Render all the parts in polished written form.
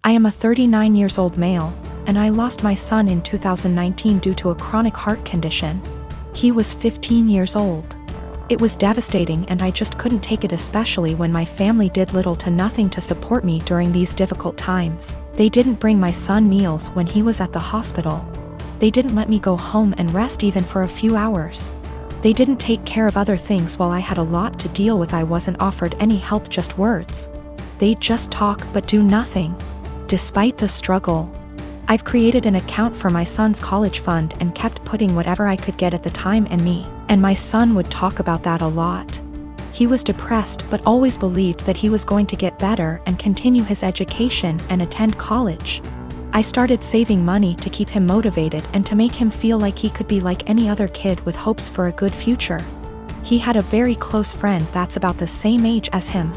I am a 39 years old male, and I lost my son in 2019 due to a chronic heart condition. He was 15 years old. It was devastating and I just couldn't take it, especially when my family did little to nothing to support me during these difficult times. They didn't bring my son meals when he was at the hospital. They didn't let me go home and rest even for a few hours. They didn't take care of other things while I had a lot to deal with. I wasn't offered any help, just words. They'd just talk but do nothing. Despite the struggle, I've created an account for my son's college fund and kept putting whatever I could get at the time, and my son would talk about that a lot. He was depressed but always believed that he was going to get better and continue his education and attend college. I started saving money to keep him motivated and to make him feel like he could be like any other kid with hopes for a good future. He had a very close friend that's about the same age as him.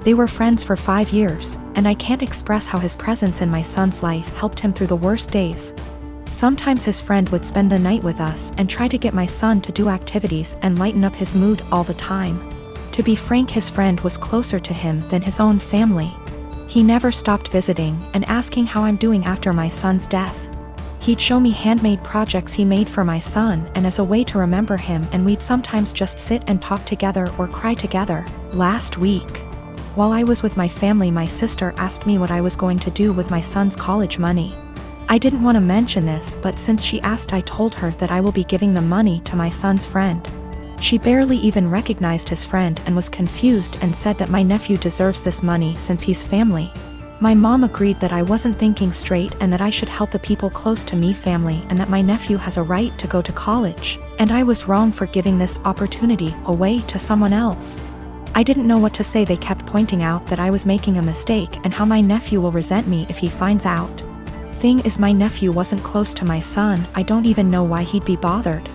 They were friends for 5 years, and I can't express how his presence in my son's life helped him through the worst days. Sometimes his friend would spend the night with us and try to get my son to do activities and lighten up his mood all the time. To be frank, his friend was closer to him than his own family. He never stopped visiting and asking how I'm doing after my son's death. He'd show me handmade projects he made for my son and as a way to remember him, and we'd sometimes just sit and talk together or cry together. Last week, while I was with my family, my sister asked me what I was going to do with my son's college money. I didn't want to mention this, but since she asked, I told her that I will be giving the money to my son's friend. She barely even recognized his friend and was confused and said that my nephew deserves this money since he's family. My mom agreed that I wasn't thinking straight and that I should help the people close to me, family, and that my nephew has a right to go to college, and I was wrong for giving this opportunity away to someone else. I didn't know what to say. They kept pointing out that I was making a mistake and how my nephew will resent me if he finds out. Thing is, my nephew wasn't close to my son. I don't even know why he'd be bothered.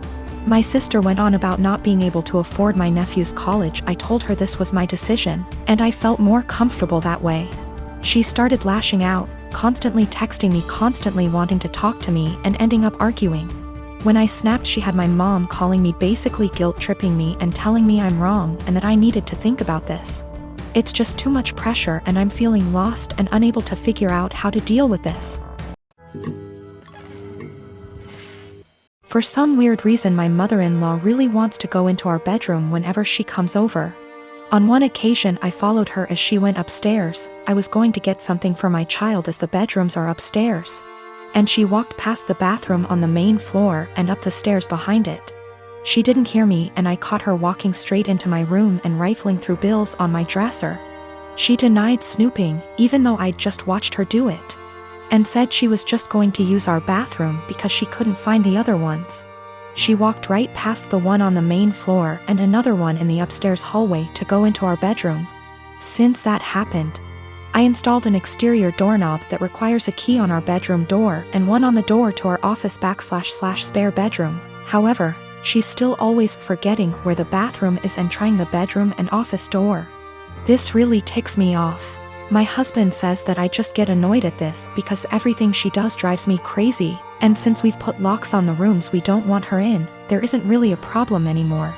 My sister went on about not being able to afford my nephew's college. I told her this was my decision, and I felt more comfortable that way. She started lashing out, constantly texting me, constantly wanting to talk to me, and ending up arguing. When I snapped, she had my mom calling me, basically guilt-tripping me and telling me I'm wrong and that I needed to think about this. It's just too much pressure and I'm feeling lost and unable to figure out how to deal with this. For some weird reason, my mother-in-law really wants to go into our bedroom whenever she comes over. On one occasion, I followed her as she went upstairs. I was going to get something for my child as the bedrooms are upstairs, and she walked past the bathroom on the main floor and up the stairs behind it. She didn't hear me, and I caught her walking straight into my room and rifling through bills on my dresser. She denied snooping, even though I'd just watched her do it, and said she was just going to use our bathroom because she couldn't find the other ones. She walked right past the one on the main floor and another one in the upstairs hallway to go into our bedroom. Since that happened, I installed an exterior doorknob that requires a key on our bedroom door and one on the door to our office / spare bedroom. However, she's still always forgetting where the bathroom is and trying the bedroom and office door. This really ticks me off. My husband says that I just get annoyed at this because everything she does drives me crazy, and since we've put locks on the rooms we don't want her in, there isn't really a problem anymore.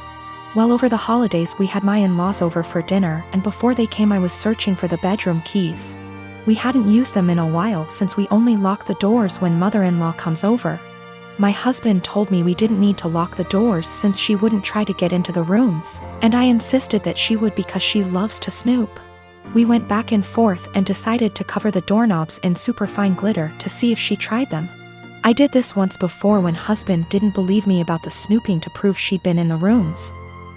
Well, over the holidays we had my in-laws over for dinner, and before they came I was searching for the bedroom keys. We hadn't used them in a while since we only lock the doors when mother-in-law comes over. My husband told me we didn't need to lock the doors since she wouldn't try to get into the rooms, and I insisted that she would because she loves to snoop. We went back and forth and decided to cover the doorknobs in superfine glitter to see if she tried them. I did this once before when husband didn't believe me about the snooping to prove she'd been in the rooms.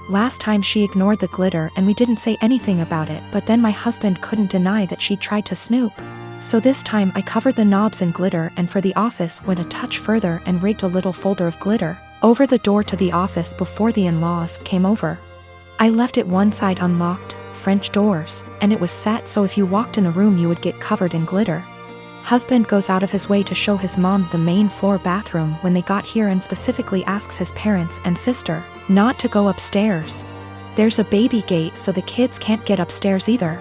Last time she ignored the glitter and we didn't say anything about it, but then my husband couldn't deny that she'd tried to snoop. So this time I covered the knobs in glitter, and for the office went a touch further and rigged a little folder of glitter over the door to the office before the in-laws came over. I left it one side unlocked, French doors, and it was set so if you walked in the room you would get covered in glitter. Husband goes out of his way to show his mom the main floor bathroom when they got here and specifically asks his parents and sister not to go upstairs. There's a baby gate so the kids can't get upstairs either.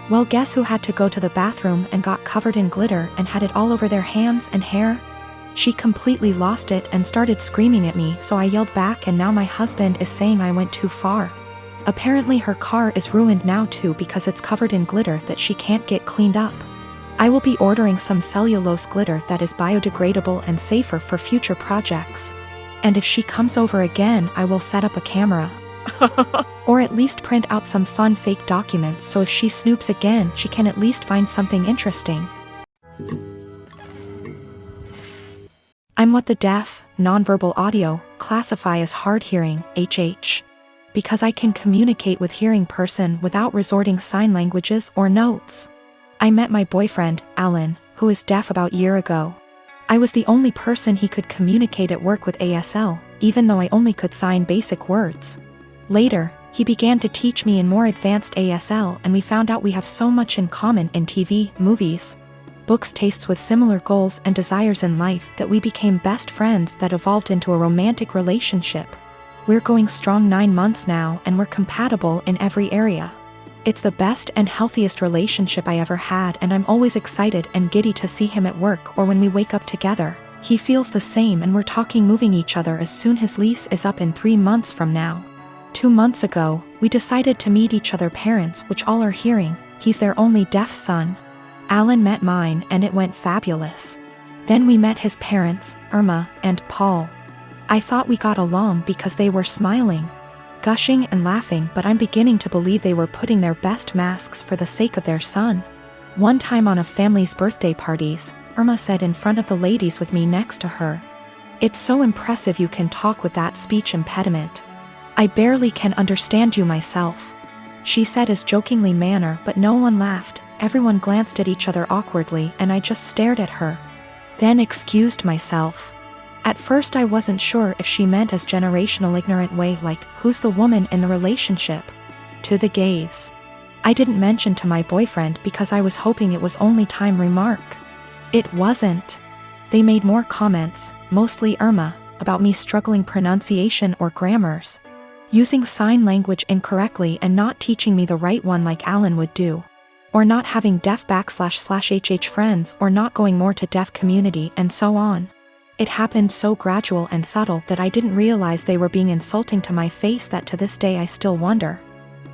Well, guess who had to go to the bathroom and got covered in glitter and had it all over their hands and hair? She completely lost it and started screaming at me, so I yelled back, and now my husband is saying I went too far. Apparently her car is ruined now too because it's covered in glitter that she can't get cleaned up. I will be ordering some cellulose glitter that is biodegradable and safer for future projects. And if she comes over again, I will set up a camera. Or at least print out some fun fake documents so if she snoops again, she can at least find something interesting. I'm what the deaf, nonverbal audio, classify as hard hearing, HH. Because I can communicate with hearing person without resorting sign languages or notes. I met my boyfriend, Alan, who is deaf about a year ago. I was the only person he could communicate at work with ASL, even though I only could sign basic words. Later, he began to teach me in more advanced ASL and we found out we have so much in common in TV, movies, books, tastes with similar goals and desires in life that we became best friends that evolved into a romantic relationship. We're going strong 9 months now and we're compatible in every area. It's the best and healthiest relationship I ever had and I'm always excited and giddy to see him at work or when we wake up together. He feels the same and we're talking moving each other as soon his lease is up in 3 months from now. 2 months ago, we decided to meet each other parents which all are hearing. He's their only deaf son. Alan met mine and it went fabulous. Then we met his parents, Irma and Paul. I thought we got along because they were smiling, gushing and laughing, but I'm beginning to believe they were putting their best masks for the sake of their son. One time on a family's birthday parties, Irma said in front of the ladies with me next to her, "It's so impressive you can talk with that speech impediment. I barely can understand you myself." She said as jokingly manner, but no one laughed. Everyone glanced at each other awkwardly and I just stared at her. Then excused myself. At first I wasn't sure if she meant as generational ignorant way like, who's the woman in the relationship? To the gays. I didn't mention to my boyfriend because I was hoping it was only time remark. It wasn't. They made more comments, mostly Irma, about me struggling pronunciation or grammars, using sign language incorrectly and not teaching me the right one like Alan would do, or not having deaf//HH friends or not going more to deaf community and so on. It happened so gradual and subtle that I didn't realize they were being insulting to my face that to this day I still wonder.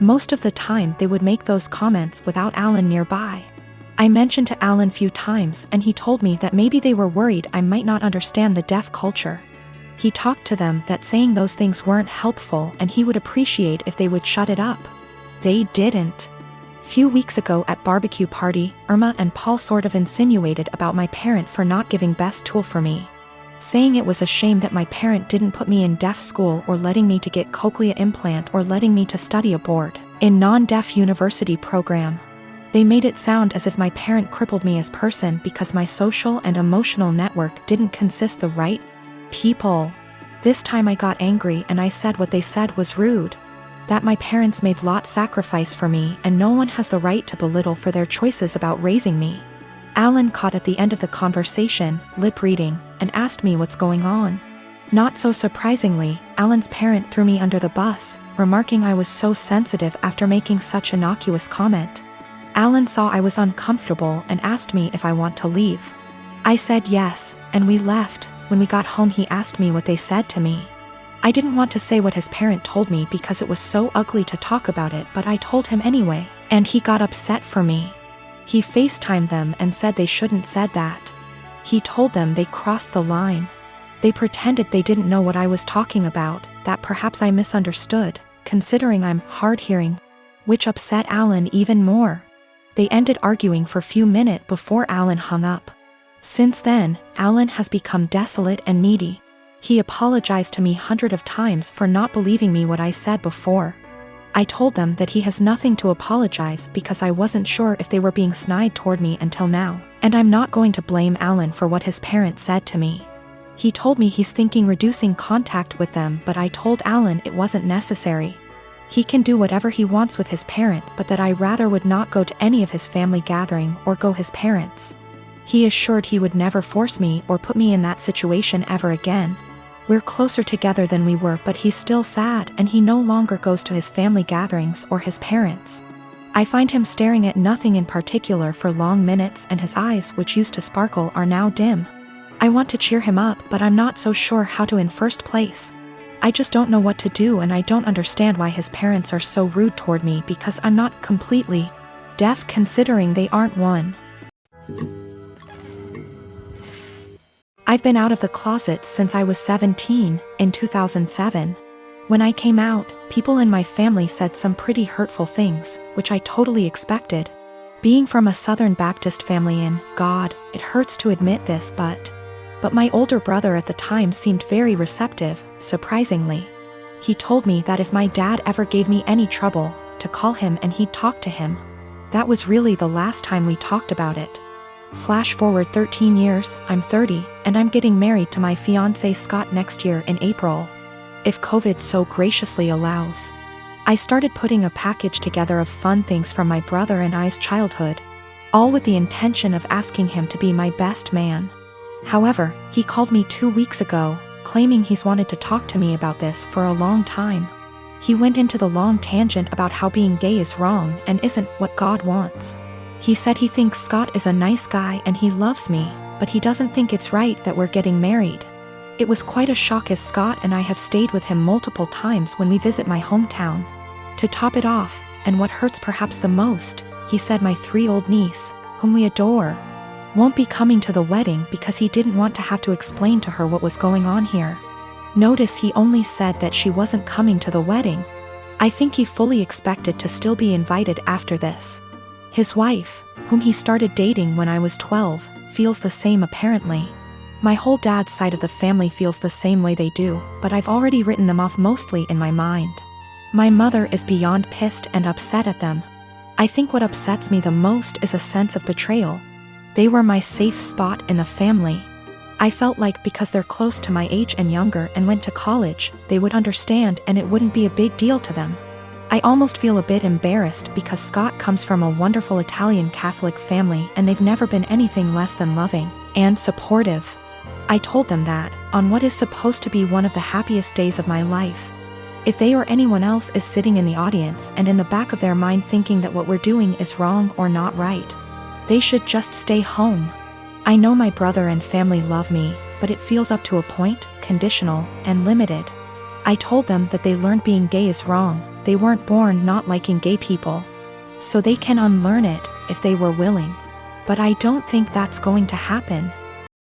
Most of the time they would make those comments without Alan nearby. I mentioned to Alan few times and he told me that maybe they were worried I might not understand the deaf culture. He talked to them that saying those things weren't helpful and he would appreciate if they would shut it up. They didn't. Few weeks ago at barbecue party, Irma and Paul sort of insinuated about my parent for not giving best tool for me, saying it was a shame that my parent didn't put me in deaf school or letting me to get cochlea implant or letting me to study abroad in non-deaf university program. They made it sound as if my parent crippled me as person because my social and emotional network didn't consist the right people. This time I got angry and I said what they said was rude. That my parents made lot sacrifice for me and no one has the right to belittle for their choices about raising me. Alan caught at the end of the conversation, lip reading, and asked me what's going on. Not so surprisingly, Alan's parent threw me under the bus, remarking I was so sensitive after making such innocuous comment. Alan saw I was uncomfortable and asked me if I want to leave. I said yes, and we left. When we got home he asked me what they said to me. I didn't want to say what his parent told me because it was so ugly to talk about it, but I told him anyway, and he got upset for me. He FaceTimed them and said they shouldn't said that. He told them they crossed the line. They pretended they didn't know what I was talking about, that perhaps I misunderstood, considering I'm hard-hearing, which upset Alan even more. They ended arguing for a few minutes before Alan hung up. Since then, Alan has become desolate and needy. He apologized to me hundreds of times for not believing me what I said before. I told them that he has nothing to apologize because I wasn't sure if they were being snide toward me until now, and I'm not going to blame Alan for what his parents said to me. He told me he's thinking reducing contact with them, but I told Alan it wasn't necessary. He can do whatever he wants with his parent, but that I rather would not go to any of his family gathering or go his parents. He assured he would never force me or put me in that situation ever again. We're closer together than we were, but he's still sad and he no longer goes to his family gatherings or his parents. I find him staring at nothing in particular for long minutes and his eyes, which used to sparkle, are now dim. I want to cheer him up, but I'm not so sure how to in first place. I just don't know what to do, and I don't understand why his parents are so rude toward me because I'm not completely deaf considering they aren't one. I've been out of the closet since I was 17, in 2007. When I came out, people in my family said some pretty hurtful things, which I totally expected. Being from a Southern Baptist family in God, it hurts to admit this, but my older brother at the time seemed very receptive, surprisingly. He told me that if my dad ever gave me any trouble, to call him and he'd talk to him. That was really the last time we talked about it. Flash forward 13 years, I'm 30, and I'm getting married to my fiancé Scott next year in April, if COVID so graciously allows. I started putting a package together of fun things from my brother and I's childhood, all with the intention of asking him to be my best man. However, he called me 2 weeks ago, claiming he's wanted to talk to me about this for a long time. He went into the long tangent about how being gay is wrong and isn't what God wants. He said he thinks Scott is a nice guy and he loves me, but he doesn't think it's right that we're getting married. It was quite a shock, as Scott and I have stayed with him multiple times when we visit my hometown. To top it off, and what hurts perhaps the most, he said my 3-year-old niece, whom we adore, won't be coming to the wedding because he didn't want to have to explain to her what was going on here. Notice he only said that she wasn't coming to the wedding. I think he fully expected to still be invited after this. His wife, whom he started dating when I was 12, feels the same apparently. My whole dad's side of the family feels the same way they do, but I've already written them off mostly in my mind. My mother is beyond pissed and upset at them. I think what upsets me the most is a sense of betrayal. They were my safe spot in the family. I felt like because they're close to my age and younger and went to college, they would understand and it wouldn't be a big deal to them. I almost feel a bit embarrassed because Scott comes from a wonderful Italian Catholic family and they've never been anything less than loving and supportive. I told them that, on what is supposed to be one of the happiest days of my life, if they or anyone else is sitting in the audience and in the back of their mind thinking that what we're doing is wrong or not right, they should just stay home. I know my brother and family love me, but it feels up to a point, conditional, and limited. I told them that they learned being gay is wrong. They weren't born not liking gay people. So they can unlearn it, if they were willing. But I don't think that's going to happen.